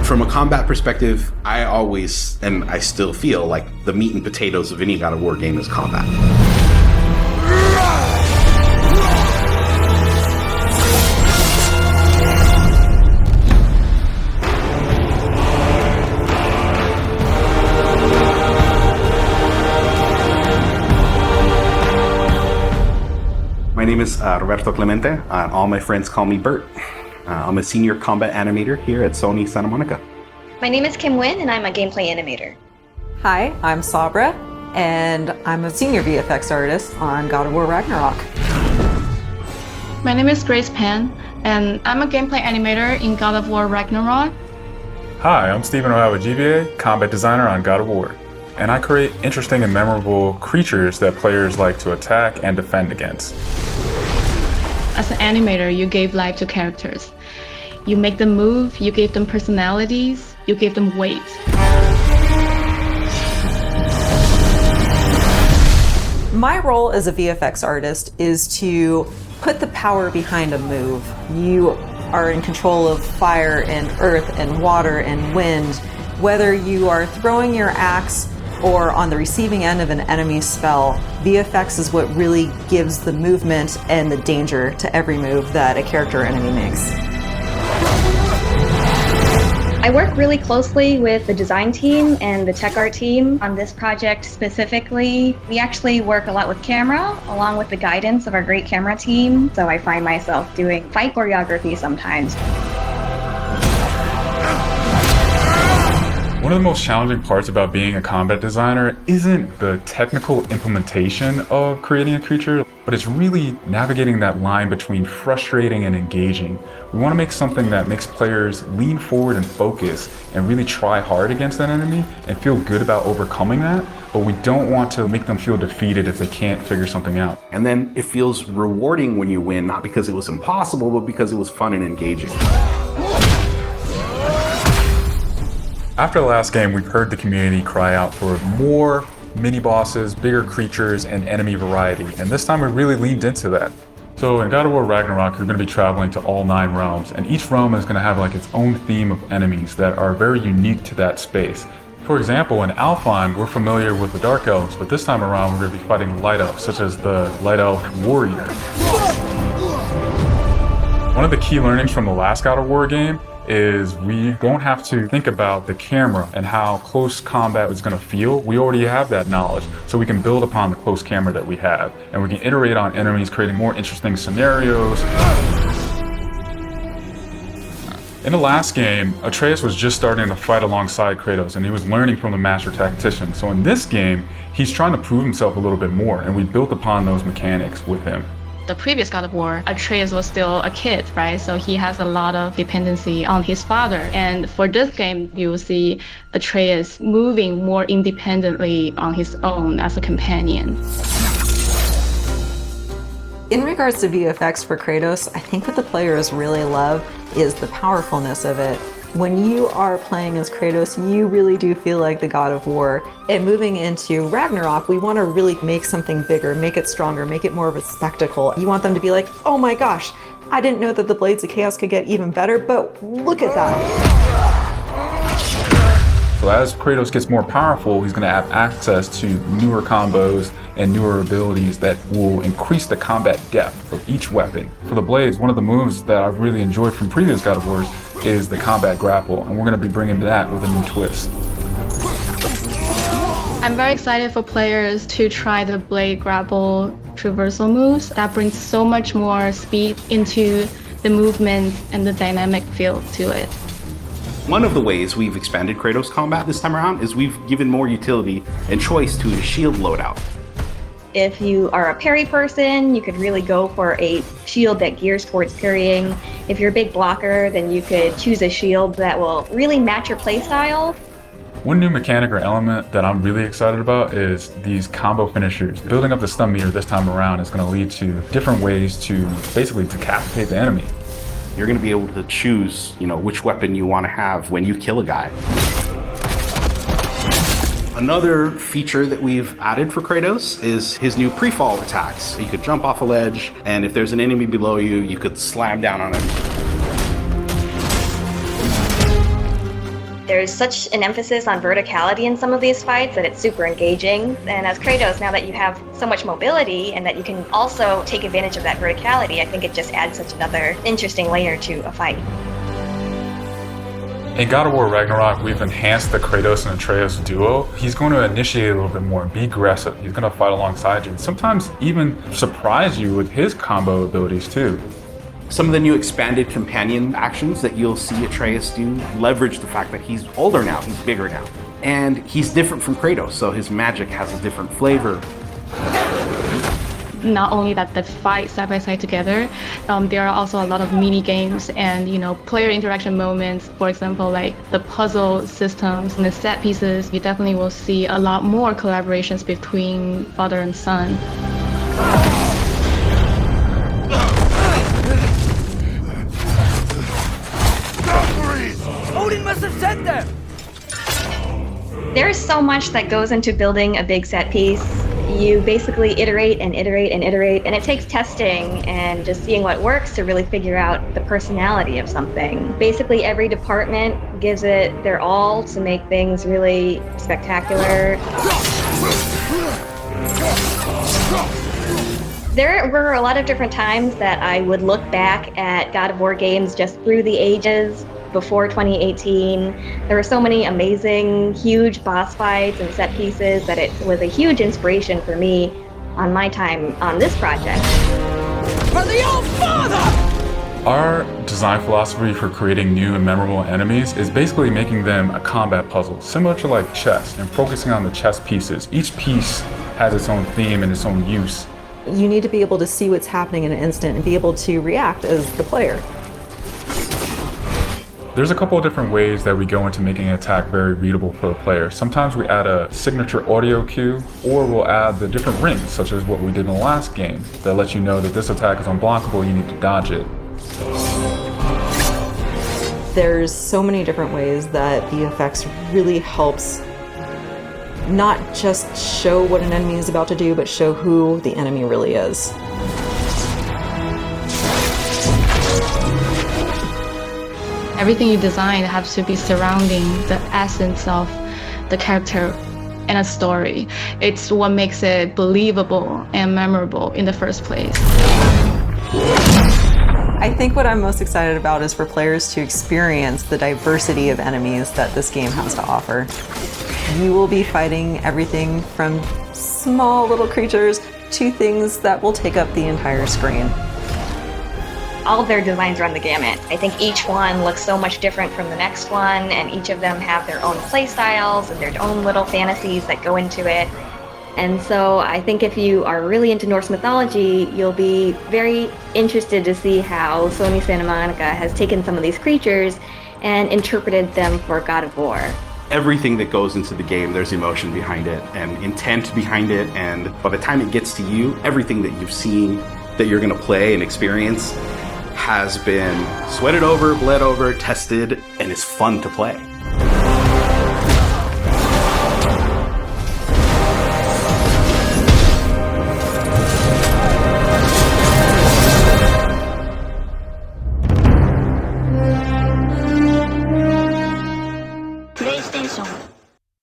From a combat perspective, I always, and I still feel like the meat and potatoes of any God of War game is combat. My name is Roberto Clemente. All my friends call me Bert. I'm a senior combat animator here at Sony Santa Monica. My name is Kim Wynn, and I'm a gameplay animator. Hi, I'm Sabra, and I'm a senior VFX artist on God of War Ragnarok. My name is Grace Pan, and I'm a gameplay animator in God of War Ragnarok. Hi, I'm Stephen O'Hara GBA, combat designer on God of War, and I create interesting and memorable creatures that players like to attack and defend against. As an animator, you gave life to characters. You make them move, you give them personalities, you give them weight. My role as a VFX artist is to put the power behind a move. You are in control of fire and earth and water and wind. Whether you are throwing your axe or on the receiving end of an enemy spell, VFX is what really gives the movement and the danger to every move that a character or enemy makes. I work really closely with the design team and the tech art team on this project specifically. We actually work a lot with camera, along with the guidance of our great camera team, so I find myself doing fight choreography sometimes. One of the most challenging parts about being a combat designer isn't the technical implementation of creating a creature, but it's really navigating that line between frustrating and engaging. We want to make something that makes players lean forward and focus and really try hard against an enemy and feel good about overcoming that, but we don't want to make them feel defeated if they can't figure something out. And then it feels rewarding when you win, not because it was impossible, but because it was fun and engaging. After the last game, we've heard the community cry out for more mini-bosses, bigger creatures, and enemy variety, and this time we really leaned into that. So in God of War Ragnarok, you're going to be traveling to all 9 realms, and each realm is going to have like its own theme of enemies that are very unique to that space. For example, in Alfheim, we're familiar with the Dark Elves, but this time around we're going to be fighting Light Elves, such as the Light Elf Warrior. One of the key learnings from the last God of War game is we don't have to think about the camera and how close combat is going to feel. We already have that knowledge, so we can build upon the close camera that we have, and we can iterate on enemies, creating more interesting scenarios. In the last game, Atreus was just starting to fight alongside Kratos, and he was learning from the master tactician. So in this game, he's trying to prove himself a little bit more, and we built upon those mechanics with him. The previous God of War, Atreus was still a kid, right? So he has a lot of dependency on his father. And for this game, you will see Atreus moving more independently on his own as a companion. In regards to VFX for Kratos, I think what the players really love is the powerfulness of it. When you are playing as Kratos, you really do feel like the God of War. And moving into Ragnarok, we want to really make something bigger, make it stronger, make it more of a spectacle. You want them to be like, oh my gosh, I didn't know that the Blades of Chaos could get even better, but look at that. So as Kratos gets more powerful, he's going to have access to newer combos and newer abilities that will increase the combat depth of each weapon. For the Blades, one of the moves that I've really enjoyed from previous God of Wars is the combat grapple, and we're going to be bringing that with a new twist. I'm very excited for players to try the blade grapple traversal moves. That brings so much more speed into the movement and the dynamic feel to it. One of the ways we've expanded Kratos combat this time around is we've given more utility and choice to his shield loadout. If you are a parry person, you could really go for a shield that gears towards parrying. If you're a big blocker, then you could choose a shield that will really match your playstyle. One new mechanic or element that I'm really excited about is these combo finishers. Building up the stun meter this time around is going to lead to different ways to basically decapitate the enemy. You're going to be able to choose, which weapon you want to have when you kill a guy. Another feature that we've added for Kratos is his new pre-fall attacks. You could jump off a ledge, and if there's an enemy below you, you could slam down on him. There's such an emphasis on verticality in some of these fights that it's super engaging. And as Kratos, now that you have so much mobility and that you can also take advantage of that verticality, I think it just adds such another interesting layer to a fight. In God of War Ragnarok, we've enhanced the Kratos and Atreus duo. He's going to initiate a little bit more, be aggressive. He's going to fight alongside you, and sometimes even surprise you with his combo abilities too. Some of the new expanded companion actions that you'll see Atreus do leverage the fact that he's older now, he's bigger now. And he's different from Kratos, so his magic has a different flavor. Not only that they fight side by side together, there are also a lot of mini games and player interaction moments. For example, like the puzzle systems and the set pieces. You definitely will see a lot more collaborations between father and son. Odin must have sent them! There's so much that goes into building a big set piece. You basically iterate and iterate and iterate, and it takes testing and just seeing what works to really figure out the personality of something. Basically, every department gives it their all to make things really spectacular. There were a lot of different times that I would look back at God of War games just through the ages. Before 2018, there were so many amazing, huge boss fights and set pieces that it was a huge inspiration for me on my time on this project. For the Old Father! Our design philosophy for creating new and memorable enemies is basically making them a combat puzzle, similar to like chess, and focusing on the chess pieces. Each piece has its own theme and its own use. You need to be able to see what's happening in an instant and be able to react as the player. There's a couple of different ways that we go into making an attack very readable for the player. Sometimes we add a signature audio cue, or we'll add the different rings, such as what we did in the last game, that lets you know that this attack is unblockable, you need to dodge it. There's so many different ways that VFX really helps not just show what an enemy is about to do, but show who the enemy really is. Everything you design has to be surrounding the essence of the character and a story. It's what makes it believable and memorable in the first place. I think what I'm most excited about is for players to experience the diversity of enemies that this game has to offer. You will be fighting everything from small little creatures to things that will take up the entire screen. All of their designs run the gamut. I think each one looks so much different from the next one, and each of them have their own play styles and their own little fantasies that go into it. And so I think if you are really into Norse mythology, you'll be very interested to see how Sony Santa Monica has taken some of these creatures and interpreted them for God of War. Everything that goes into the game, there's emotion behind it and intent behind it, and by the time it gets to you, everything that you've seen that you're going to play and experience has been sweated over, bled over, tested, and is fun to play.